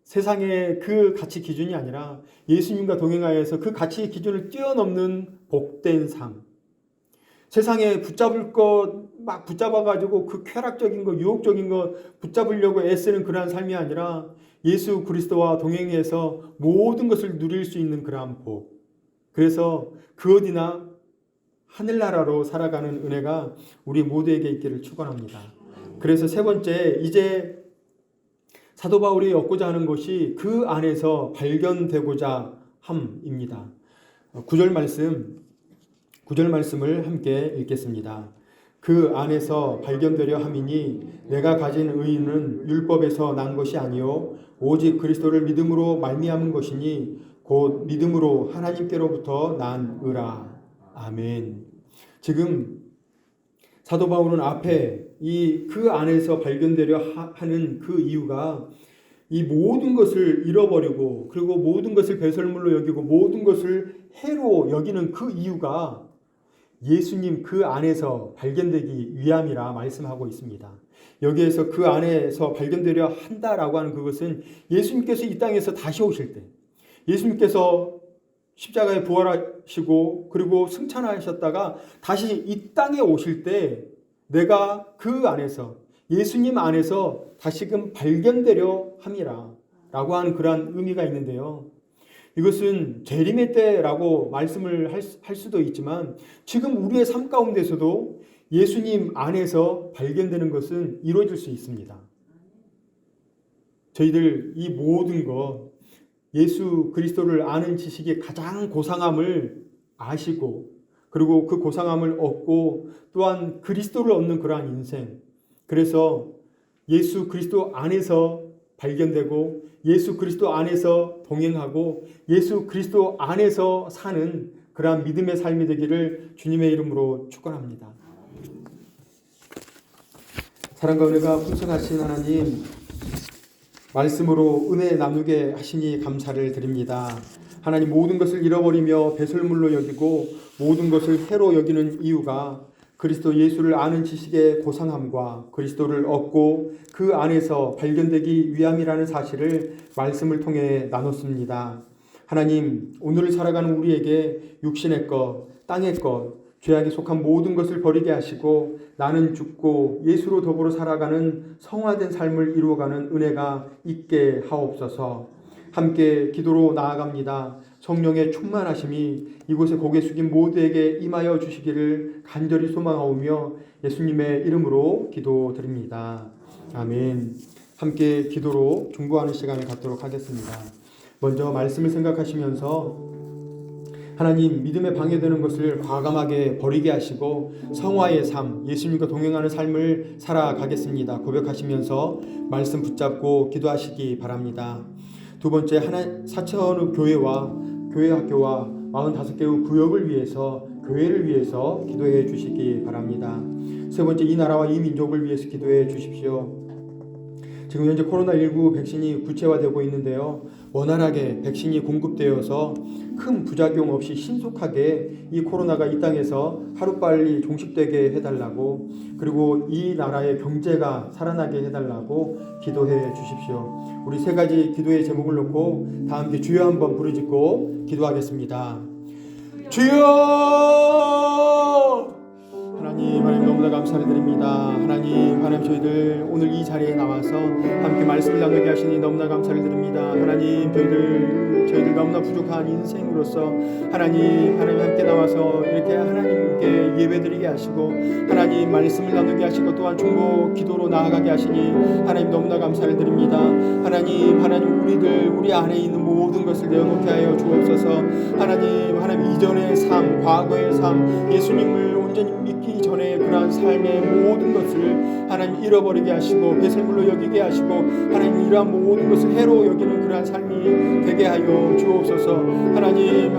세상의 그 가치 기준이 아니라 예수님과 동행하여서 그 가치 기준을 뛰어넘는 복된 삶. 세상에 붙잡을 것 막 붙잡아가지고 그 쾌락적인 것, 유혹적인 것 붙잡으려고 애쓰는 그러한 삶이 아니라 예수 그리스도와 동행해서 모든 것을 누릴 수 있는 그러한 복. 그래서 그 어디나 하늘나라로 살아가는 은혜가 우리 모두에게 있기를 축원합니다. 그래서 세 번째, 이제 사도 바울이 얻고자 하는 것이 그 안에서 발견되고자 함입니다. 9절 말씀을 함께 읽겠습니다. 그 안에서 발견되려 함이니 내가 가진 의는 율법에서 난 것이 아니요 오직 그리스도를 믿음으로 말미암은 것이니 곧 믿음으로 하나님께로부터 난 의라. 아멘. 지금 사도 바울은 앞에 그 안에서 발견되려 하는 그 이유가 이 모든 것을 잃어버리고 그리고 모든 것을 배설물로 여기고 모든 것을 해로 여기는 그 이유가 예수님 그 안에서 발견되기 위함이라 말씀하고 있습니다. 여기에서 그 안에서 발견되려 한다라고 하는 그것은 예수님께서 이 땅에서 다시 오실 때 예수님께서 십자가에 부활하시고 그리고 승천하셨다가 다시 이 땅에 오실 때 내가 그 안에서 예수님 안에서 다시금 발견되려 함이라 라고 하는 그러한 의미가 있는데요. 이것은 재림의 때라고 말씀을 할 수도 있지만 지금 우리의 삶 가운데서도 예수님 안에서 발견되는 것은 이루어질 수 있습니다. 저희들 이 모든 것 예수 그리스도를 아는 지식이 가장 고상함을 아시고 그리고 그 고상함을 얻고 또한 그리스도를 얻는 그러한 인생. 그래서 예수 그리스도 안에서 발견되고 예수 그리스도 안에서 동행하고 예수 그리스도 안에서 사는 그러한 믿음의 삶이 되기를 주님의 이름으로 축원합니다. 사랑과 은혜가 풍성하신 하나님, 말씀으로 은혜 나누게 하시니 감사를 드립니다. 하나님, 모든 것을 잃어버리며 배설물로 여기고 모든 것을 해로 여기는 이유가 그리스도 예수를 아는 지식의 고상함과 그리스도를 얻고 그 안에서 발견되기 위함이라는 사실을 말씀을 통해 나눴습니다. 하나님, 오늘을 살아가는 우리에게 육신의 것, 땅의 것, 죄악에 속한 모든 것을 버리게 하시고 나는 죽고 예수로 더불어 살아가는 성화된 삶을 이루어가는 은혜가 있게 하옵소서. 함께 기도로 나아갑니다. 성령의 충만하심이 이곳에 고개 숙인 모두에게 임하여 주시기를 간절히 소망하오며 예수님의 이름으로 기도드립니다. 아멘. 함께 기도로 중보하는 시간을 갖도록 하겠습니다. 먼저 말씀을 생각하시면서 하나님, 믿음에 방해되는 것을 과감하게 버리게 하시고 성화의 삶, 예수님과 동행하는 삶을 살아가겠습니다. 고백하시면서 말씀 붙잡고 기도하시기 바랍니다. 두 번째, 사천읍 교회와 교회 학교와 45개의 구역을 위해서, 교회를 위해서 기도해 주시기 바랍니다. 세 번째, 이 나라와 이 민족을 위해서 기도해 주십시오. 지금 현재 코로나19 백신이 구체화되고 있는데요. 원활하게 백신이 공급되어서 큰 부작용 없이 신속하게 이 코로나가 이 땅에서 하루빨리 종식되게 해달라고, 그리고 이 나라의 경제가 살아나게 해달라고 기도해 주십시오. 우리 세 가지 기도의 제목을 놓고 다 함께 주여 한번 부르짖고 기도하겠습니다. 주여! 하나님 너무나 감사를 드립니다. 하나님 저희들 오늘 이 자리에 나와서 함께 말씀을 나누게 하시니 너무나 감사를 드립니다. 하나님 저희들 너무나 부족한 인생으로서 하나님 함께 나와서 이렇게 하나님께 예배드리게 하시고 하나님 말씀을 나누게 하시고 또한 중보 기도로 나아가게 하시니 하나님 너무나 감사를 드립니다. 하나님 우리 안에 있는 모든 것을 내어놓게 하여 주옵소서. 하나님 이전의 삶, 과거의 삶, 예수님을 온전히 믿기 전에 그러한 삶의 모든 것을 하나님 잃어버리게 하시고 배설물로 여기게 하시고 하나님 이러한 모든 것을 해로 여기는 그러한 삶이 되게 하여 주옵소서. 하나님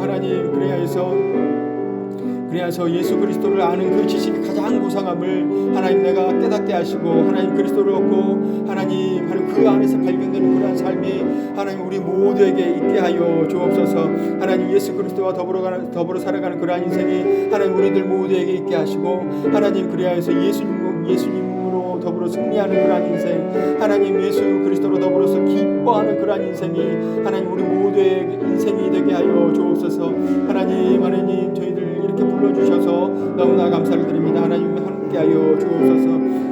그래서 예수 그리스도를 아는 그 지식이 가장 고상함을 하나님 내가 깨닫게 하시고 하나님 그리스도를 얻고 하나님 그 안에서 발견되는 그러한 삶이 하나님 우리 모두에게 있게 하여 주옵소서. 하나님 예수 그리스도와 더불어 살아가는 그러한 인생이 하나님 우리들 모두에게 있게 하시고 하나님 그래서 예수님으로 그리스도로 더불어 승리하는 그러한 인생, 하나님 예수 그리스도로 더불어서 기뻐하는 그러한 인생이 하나님 우리 모두의 인생이 되게 하여 주옵소서. 하나님 저희들 이렇게 불러주셔서 너무나 감사를 드립니다. 하나님 함께하여 주옵소서.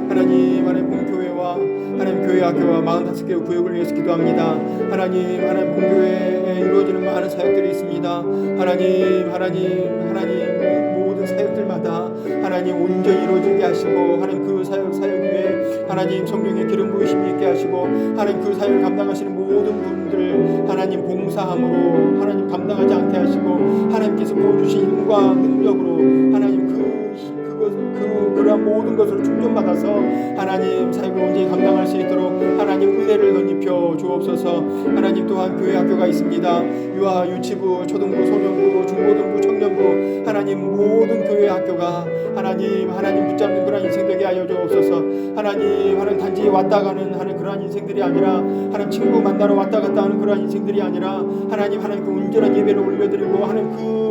하나님 본교회와 하나님 교회 학교와 45개 구역을 위해서 기도합니다. 하나님 본교회에 이루어지는 많은 사역들이 있습니다. 하나님 모든 사역들마다 하나님 온전히 이루어지게 하시고, 하나님 그 사역 위에 하나님 성령의 기름 부으심이 있게 하시고, 하나님 그 사역을 감당하시는 모든 분들 하나님 봉사함으로 하나님 감당하지 않게 하시고, 하나님께서 부어주신 힘과 능력으로 하나님 그러한 모든 것으로 충전받아서 하나님 사역을 온전히 감당할 수 있도록 하나님 은혜를 덧입혀 주옵소서. 하나님 또한 교회 학교가 있습니다. 유아, 유치부, 초등부, 소년부, 중고등부, 청년부, 하나님 모든 교회 학교가 하나님 붙잡는 그러한 인생 되게 하여 주옵소서. 하나님 단지 왔다 가는 그러한 인생들이 아니라, 하나님 친구 만나러 왔다 갔다 하는 그러한 인생들이 아니라, 하나님 그 온전한 예배를 올려드리고 하나님 그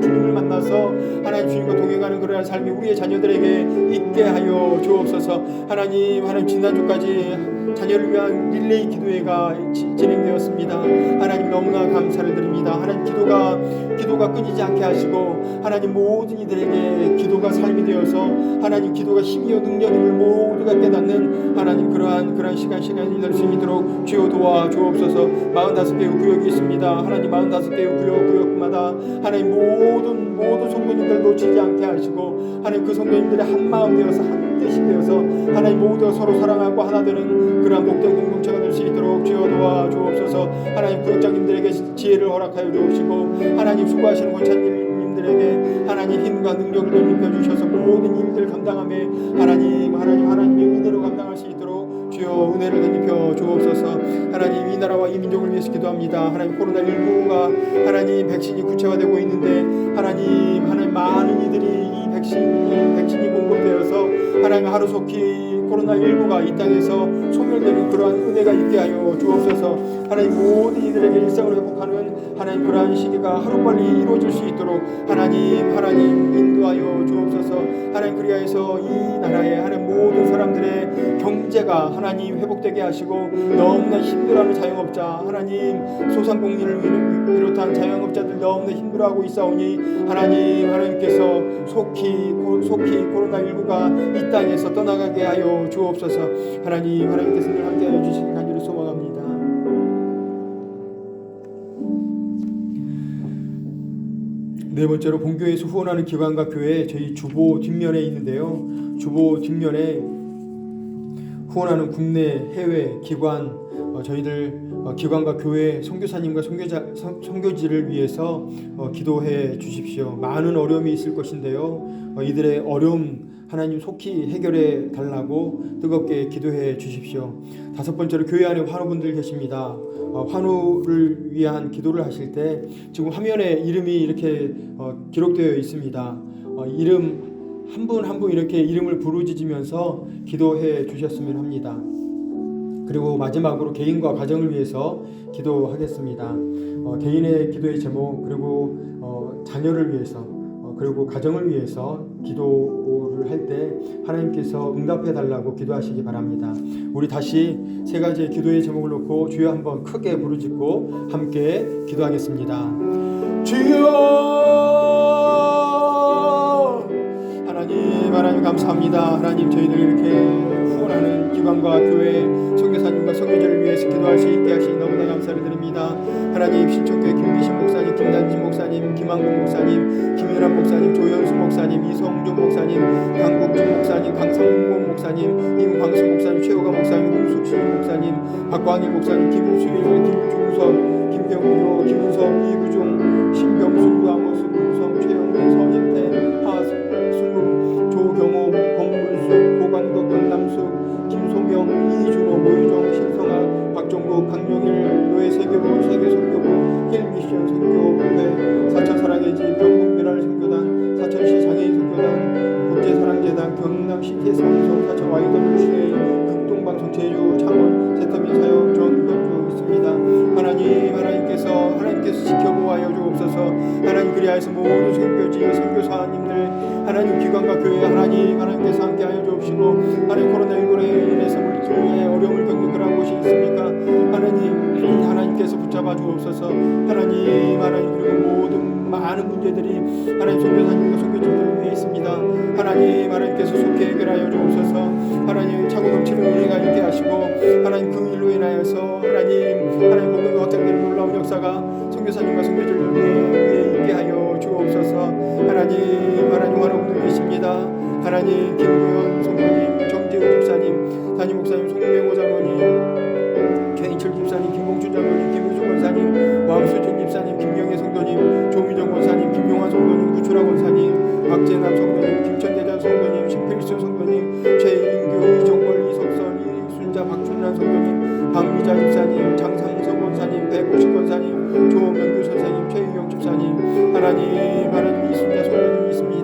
주님을 만나서 하나님 주님과 동행하는 그러한 삶이 우리의 자녀들에게 있게 하여 주옵소서. 하나님 지난주까지 자녀를 위한 릴레이 기도회가 진행되었습니다. 하나님 너무나 감사를 드립니다. 하나님 기도가 끊이지 않게 하시고, 하나님 모든 이들에게 기도가 삶이 되어서 하나님 기도가 힘이요 능력임을 모두가 깨닫는 하나님 그러한 시간이 될 수 있도록 주여 도와 주옵소서. 45개의 구역이 있습니다. 하나님 45개의 구역마다 하나님 모든 성도님들 놓치지 않게 하시고, 하나님 그 성도님들의 한 마음 되어서 한 뜻이 되어서 하나님 모두가 서로 사랑하고 하나 되는 그러한 복된 공동체가 될 수 있도록 주여 도와 주옵소서. 하나님 구역장님들에게 지혜를 허락하여 주옵시고, 하나님 수고하시는 권사님들에게 하나님 힘과 능력을 덧입혀 주셔서 모든 일들 감당함에 하나님의 은혜로 감당할 수 있도록 주여 은혜를 덧입혀 주옵소서. 하나님 이 나라와 이 민족을 위해서 기도합니다. 하나님 코로나19가 하나님 백신이 구체화되고 있는데, 하나님 많은 이들이 이 백신이 공급되어서 하나님 하루속히 코로나19가 이 땅에서 소멸되는 그러한 은혜가 있게 하여 주옵소서. 하나님 모든 이들에게 일상을 회복하는 하나님 그러한 시기가 하루빨리 이루어질 수 있도록 하나님 인도하여 주옵소서. 하나님 그리하여서 이 나라의 하나님 모든 사람들의 경제가 하나님 회복되게 하시고, 너무나 힘들어하는 자영업자, 하나님 소상공인을 비롯한 자영업자들 너무나 힘들어하고 있사오니 하나님께서 속히 코로나19가 이 땅에서 떠나가게 하여 주옵소서. 하나님께서 늘 함께하여 주시길 간절히 소망합니다. 네 번째로 본교회에서 후원하는 기관과 교회, 저희 주보 뒷면에 있는데요. 주보 뒷면에 후원하는 국내 해외 기관, 저희들 기관과 교회 선교사님과 선교지를 위해서 기도해 주십시오. 많은 어려움이 있을 것인데요, 이들의 어려움 하나님 속히 해결해 달라고 뜨겁게 기도해 주십시오. 다섯 번째로 교회 안에 환우분들 계십니다. 환우를 위한 기도를 하실 때 지금 화면에 이름이 이렇게 기록되어 있습니다. 이름 한 분 한 분 이렇게 이름을 부르짖으면서 기도해 주셨으면 합니다. 그리고 마지막으로 개인과 가정을 위해서 기도하겠습니다. 개인의 기도의 제목, 그리고 자녀를 위해서, 그리고 가정을 위해서 기도를 할 때 하나님께서 응답해 달라고 기도하시기 바랍니다. 우리 다시 세 가지의 기도의 제목을 놓고 주여 한번 크게 부르짖고 함께 기도하겠습니다. 주여! 하나님 감사합니다. 하나님 저희들 이렇게 후원하는 기관과 교회, 선교사님과 선교지를 위해서 기도할 수 있게 하시니 너무나 감사를 드립니다. 하나님 신천교회 김미신 목사님, 김단진 목사님, 김한국 목사님, 김유란 목사님, 조현수 목사님, 이성준 목사님, 강국준 목사님, 강상공 목사님, 임광수 목사님, 최호가 목사님, 홍숙신 목사님, 박광일 목사님, 김수일, 김중선, 김병효, 김은성, 이구종, 신병수, 아모스, 문성, 최영민, 서진태, 하승우, 조경호, 권문수, 고관덕, 강남수, 김소명, 이준호, 모유정, 신성아, 박종국, 강용일, 노예세계부, 세계선교부, 힐미션 선교회, 사천사랑의 집, 경북미랄 선교단, 사천시 장애인 선교단, 국제사랑재단, 경남시 TS방송, 사천 YWCA, 극동방송, 제주, 창원, 세터민 사역, 전교주 있습니다. 하나님께서 지켜보아여 주옵소서. 하나님 그리하여서 모든 선교 주지 선교사님들 하나님 기관과 교회 하나님께서 함께하여 주옵시고 하나님 코로나19로 인해서 물리적인 어려움을 겪는 그러한 곳이 있습니까? 하나님께서 붙잡아 주옵소서. 하나님 그리고 모든 많은 문제들이 하나님 선교사님과 선교지들을 위해 있습니다. 하나님께서 속히 해결하여 주옵소서. 하나님 차고 넘치는 은혜가 있게 하시고 하나님 그 일로 인하여서 하나님 복음이 확장되는 놀라운 역사가 선교사님과 선교지를 위해 있게 하여 주옵소서. 하나님 환원분들 계십니다. 하나님 김구현 성도님, 정재우 집사님, 담임 목사님, 송명호 장로님, 최인철 집사님, 김봉춘 장로님, 김유종 권사님, 왕수진 집사님, 김영애 성도님, 조미정 권사님, 김용환 성도님, 구출아 권사님, 박재남 성도님, 김천대장 성도님, 신필수 성도님, 최인규, 이정벌, 이석선, 이순자, 박춘란 성도님, 박미자 집사님, 장상성 권사님, 백오십 권사님, 조명규 선생님, 최유영 집사님, 하나님 이순자 성도님 있습니다.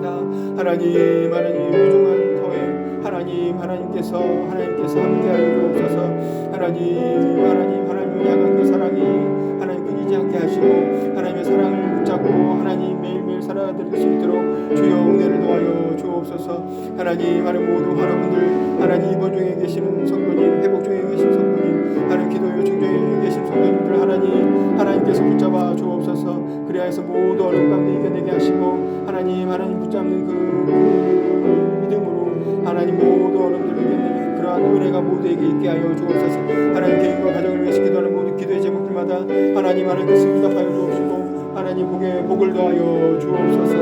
하나님 무중한 터에 하나님께서 함께하여 주옵소서. 하나님을 향한 그 사랑이 하나님 끊이지 않게 하시고 하나님의 사랑을 붙잡고 하나님 매일매일 살아드릴 수 있도록 주여 은혜를 도와여 주옵소서. 하나님 모든 환우분들 하나님 입원 중에 계시는 성도님, 회복 중에 계신 성도님, 하나님 기도 요청 중에 계신 성도님들 하나님께서 붙잡아 주옵소서. 그리하여서 모두 어려운 가운데 이겨내게 하시고 하나님 붙잡는 그 믿음으로 하나님 모두 어려움들을 이겨내는 그러한 은혜가 모두에게 있게 하여 주옵소서. 하나님 개인과 가정을 위해서 기도하는 모든 기도의 제목들마다 하나님께서 응답하여 주옵시고 하나님 복을 더하여 주옵소서.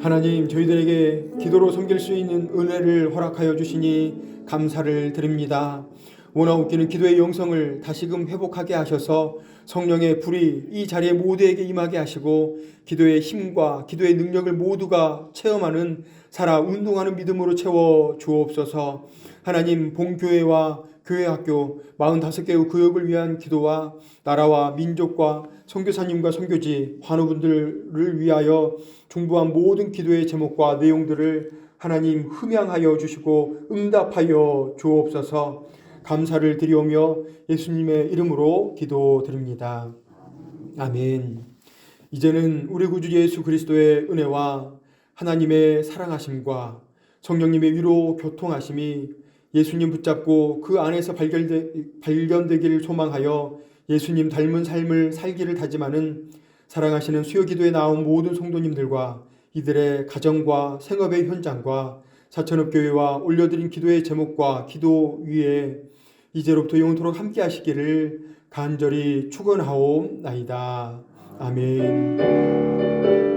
하나님 저희들에게 기도로 섬길 수 있는 은혜를 허락하여 주시니 감사를 드립니다. 원하옵기는 기도의 영성을 다시금 회복하게 하셔서 성령의 불이 이 자리에 모두에게 임하게 하시고 기도의 힘과 기도의 능력을 모두가 체험하는 살아 운동하는 믿음으로 채워 주옵소서. 하나님 본교회와 교회학교 45개의 구역을 위한 기도와 나라와 민족과 선교사님과 선교지 환우분들을 위하여 중보한 모든 기도의 제목과 내용들을 하나님 흠양하여 주시고 응답하여 주옵소서. 감사를 드리오며 예수님의 이름으로 기도드립니다. 아멘. 이제는 우리 구주 예수 그리스도의 은혜와 하나님의 사랑하심과 성령님의 위로 교통하심이 예수님 붙잡고 그 안에서 발견되기를 소망하여 예수님 닮은 삶을 살기를 다짐하는 사랑하시는 수요기도에 나온 모든 성도님들과 이들의 가정과 생업의 현장과 사천읍교회와 올려드린 기도의 제목과 기도 위에 이제로부터 영원토록 함께 하시기를 간절히 축원하옵나이다. 아멘.